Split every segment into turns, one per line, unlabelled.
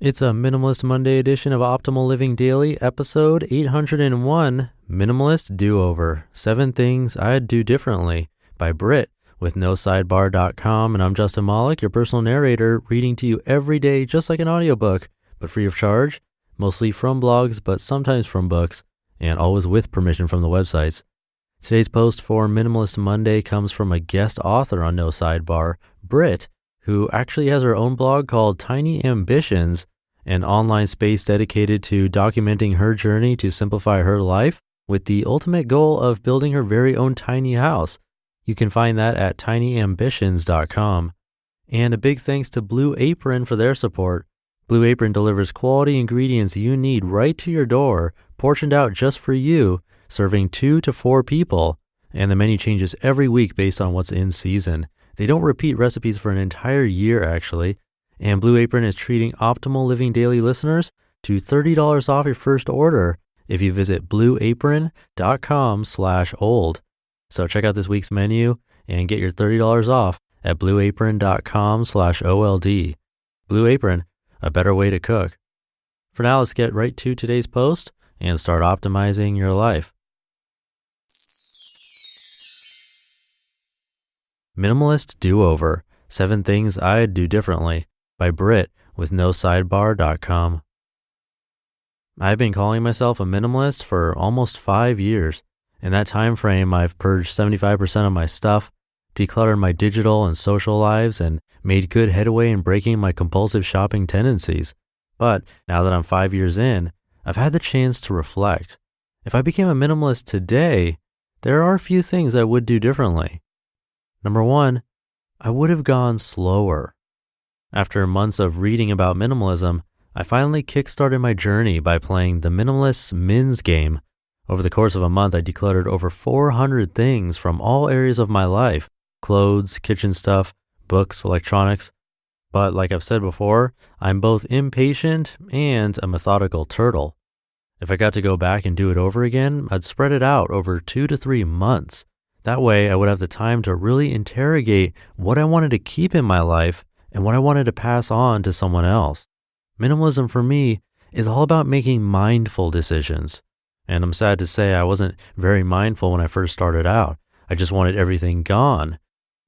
It's a Minimalist Monday edition of Optimal Living Daily, episode 801, Minimalist Do-Over, 7 Things I'd Do Differently, by Britt with NoSidebar.com. And I'm Justin Malik, your personal narrator, reading to you every day just like an audiobook, but free of charge, mostly from blogs, but sometimes from books, and always with permission from the websites. Today's post for Minimalist Monday comes from a guest author on No Sidebar, Britt, who actually has her own blog called Tiny Ambitions, an online space dedicated to documenting her journey to simplify her life with the ultimate goal of building her very own tiny house. You can find that at tinyambitions.com. And a big thanks to Blue Apron for their support. Blue Apron delivers quality ingredients you need right to your door, portioned out just for you, serving 2 to 4 people. And the menu changes every week based on what's in season. They don't repeat recipes for an entire year, actually. And Blue Apron is treating Optimal Living Daily listeners to $30 off your first order if you visit blueapron.com/old. So check out this week's menu and get your $30 off at blueapron.com/OLD. Blue Apron, a better way to cook. For now, let's get right to today's post and start optimizing your life. Minimalist Do-Over, 7 Things I'd Do Differently, by Britt with NoSidebar.com. I've been calling myself a minimalist for almost 5 years. In that time frame, I've purged 75% of my stuff, decluttered my digital and social lives, and made good headway in breaking my compulsive shopping tendencies. But now that I'm 5 years in, I've had the chance to reflect. If I became a minimalist today, there are a few things I would do differently. Number 1, I would have gone slower. After months of reading about minimalism, I finally kickstarted my journey by playing the Minimalist's Mins game. Over the course of a month, I decluttered over 400 things from all areas of my life: clothes, kitchen stuff, books, electronics. But like I've said before, I'm both impatient and a methodical turtle. If I got to go back and do it over again, I'd spread it out over 2 to 3 months. That way, I would have the time to really interrogate what I wanted to keep in my life and what I wanted to pass on to someone else. Minimalism for me is all about making mindful decisions. And I'm sad to say I wasn't very mindful when I first started out. I just wanted everything gone.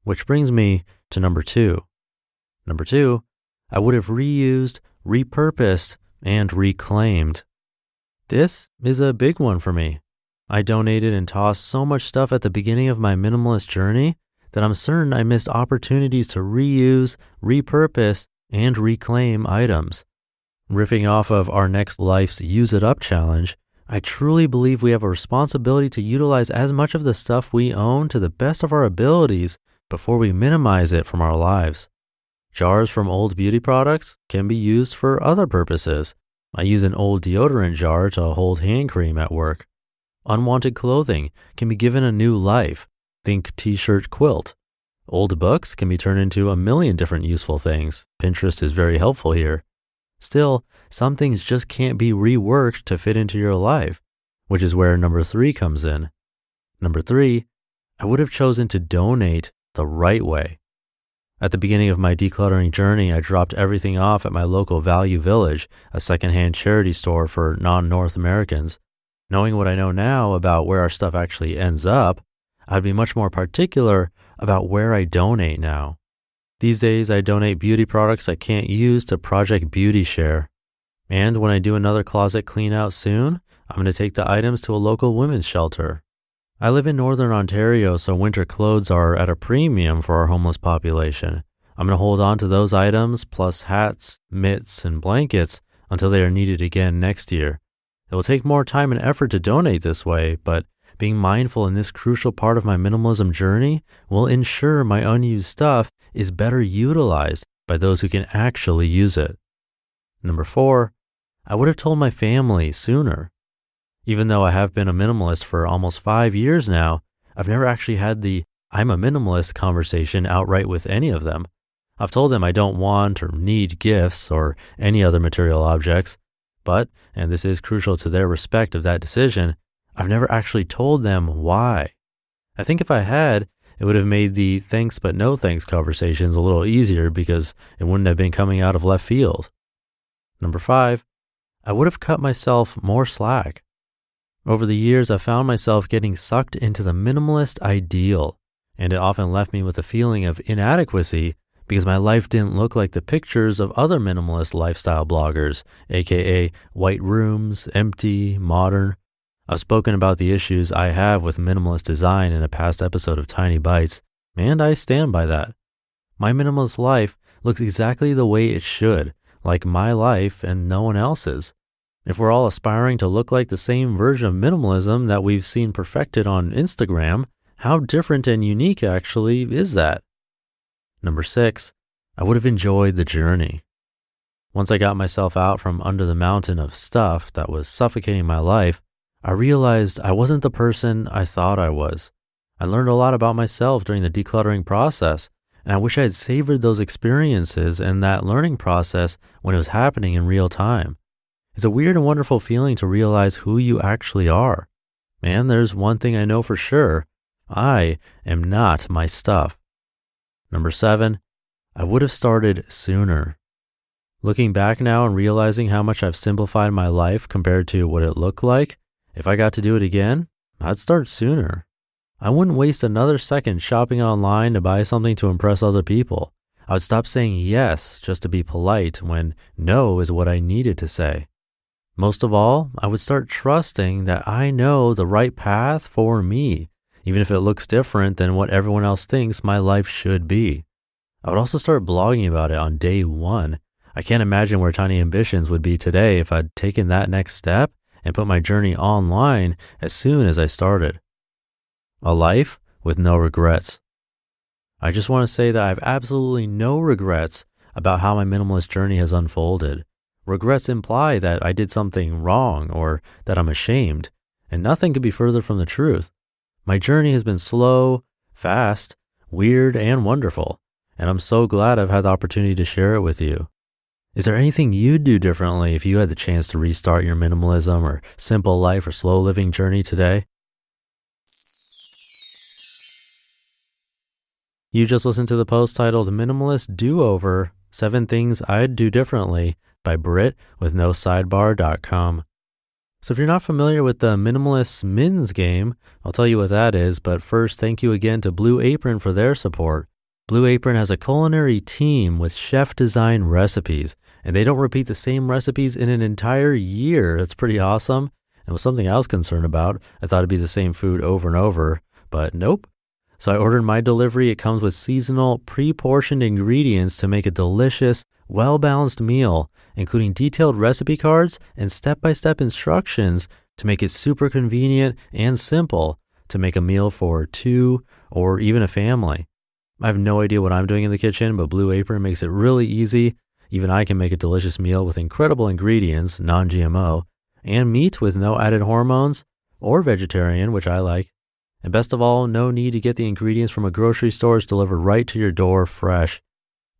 Which brings me to number 2. Number 2, I would have reused, repurposed, and reclaimed. This is a big one for me. I donated and tossed so much stuff at the beginning of my minimalist journey that I'm certain I missed opportunities to reuse, repurpose, and reclaim items. Riffing off of our next Life's Use It Up challenge, I truly believe we have a responsibility to utilize as much of the stuff we own to the best of our abilities before we minimize it from our lives. Jars from old beauty products can be used for other purposes. I use an old deodorant jar to hold hand cream at work. Unwanted clothing can be given a new life. Think t-shirt quilt. Old books can be turned into a million different useful things. Pinterest is very helpful here. Still, some things just can't be reworked to fit into your life, which is where number 3 comes in. Number 3, I would have chosen to donate the right way. At the beginning of my decluttering journey, I dropped everything off at my local Value Village, a secondhand charity store for non-North Americans. Knowing what I know now about where our stuff actually ends up, I'd be much more particular about where I donate now. These days, I donate beauty products I can't use to Project Beauty Share. And when I do another closet clean out soon, I'm going to take the items to a local women's shelter. I live in Northern Ontario, so winter clothes are at a premium for our homeless population. I'm going to hold on to those items, plus hats, mitts, and blankets, until they are needed again next year. It will take more time and effort to donate this way, but being mindful in this crucial part of my minimalism journey will ensure my unused stuff is better utilized by those who can actually use it. Number 4, I would have told my family sooner. Even though I have been a minimalist for almost 5 years now, I've never actually had the "I'm a minimalist" conversation outright with any of them. I've told them I don't want or need gifts or any other material objects. But, and this is crucial to their respect of that decision, I've never actually told them why. I think if I had, it would have made the thanks but no thanks conversations a little easier because it wouldn't have been coming out of left field. Number 5, I would have cut myself more slack. Over the years, I found myself getting sucked into the minimalist ideal, and it often left me with a feeling of inadequacy because my life didn't look like the pictures of other minimalist lifestyle bloggers, aka white rooms, empty, modern. I've spoken about the issues I have with minimalist design in a past episode of Tiny Bites, and I stand by that. My minimalist life looks exactly the way it should, like my life and no one else's. If we're all aspiring to look like the same version of minimalism that we've seen perfected on Instagram, how different and unique actually is that? Number 6, I would have enjoyed the journey. Once I got myself out from under the mountain of stuff that was suffocating my life, I realized I wasn't the person I thought I was. I learned a lot about myself during the decluttering process, and I wish I had savored those experiences and that learning process when it was happening in real time. It's a weird and wonderful feeling to realize who you actually are. And there's one thing I know for sure. I am not my stuff. Number 7, I would have started sooner. Looking back now and realizing how much I've simplified my life compared to what it looked like, if I got to do it again, I'd start sooner. I wouldn't waste another second shopping online to buy something to impress other people. I would stop saying yes just to be polite when no is what I needed to say. Most of all, I would start trusting that I know the right path for me, even if it looks different than what everyone else thinks my life should be. I would also start blogging about it on day 1. I can't imagine where Tiny Ambitions would be today if I'd taken that next step and put my journey online as soon as I started. A life with no regrets. I just want to say that I have absolutely no regrets about how my minimalist journey has unfolded. Regrets imply that I did something wrong or that I'm ashamed, and nothing could be further from the truth. My journey has been slow, fast, weird, and wonderful, and I'm so glad I've had the opportunity to share it with you. Is there anything you'd do differently if you had the chance to restart your minimalism or simple life or slow living journey today? You just listened to the post titled Minimalist Do-Over, 7 Things I'd Do Differently by Britt with NoSidebar.com. So if you're not familiar with the Minimalist Mins game, I'll tell you what that is, but first thank you again to Blue Apron for their support. Blue Apron has a culinary team with chef-designed recipes, and they don't repeat the same recipes in an entire year. That's pretty awesome. And with something I was concerned about, I thought it'd be the same food over and over, but nope. So I ordered my delivery. It comes with seasonal, pre-portioned ingredients to make a delicious, well-balanced meal, including detailed recipe cards and step-by-step instructions to make it super convenient and simple to make a meal for 2 or even a family. I have no idea what I'm doing in the kitchen, but Blue Apron makes it really easy. Even I can make a delicious meal with incredible ingredients, non-GMO, and meat with no added hormones, or vegetarian, which I like. And best of all, no need to get the ingredients from a grocery store. It's delivered right to your door fresh.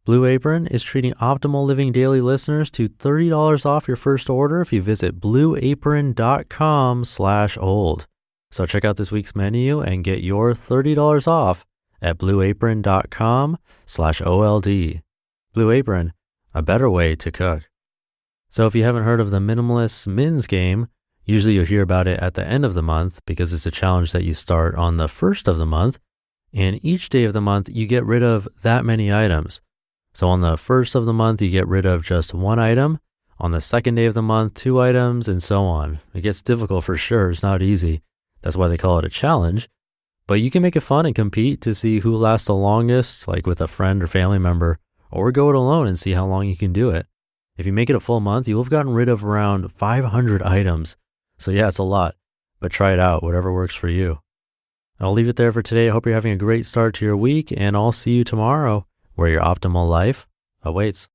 Blue Apron is treating Optimal Living Daily listeners to $30 off your first order if you visit blueapron.com/old. So check out this week's menu and get your $30 off at blueapron.com/OLD. Blue Apron, a better way to cook. So if you haven't heard of the Minimalist Mins game, usually you'll hear about it at the end of the month because it's a challenge that you start on the first of the month. And each day of the month, you get rid of that many items. So on the first of the month, you get rid of just 1 item. On the second day of the month, 2 items, and so on. It gets difficult for sure. It's not easy. That's why they call it a challenge. But you can make it fun and compete to see who lasts the longest, like with a friend or family member, or go it alone and see how long you can do it. If you make it a full month, you'll have gotten rid of around 500 items. So yeah, it's a lot, but try it out, whatever works for you. And I'll leave it there for today. I hope you're having a great start to your week, and I'll see you tomorrow where your optimal life awaits.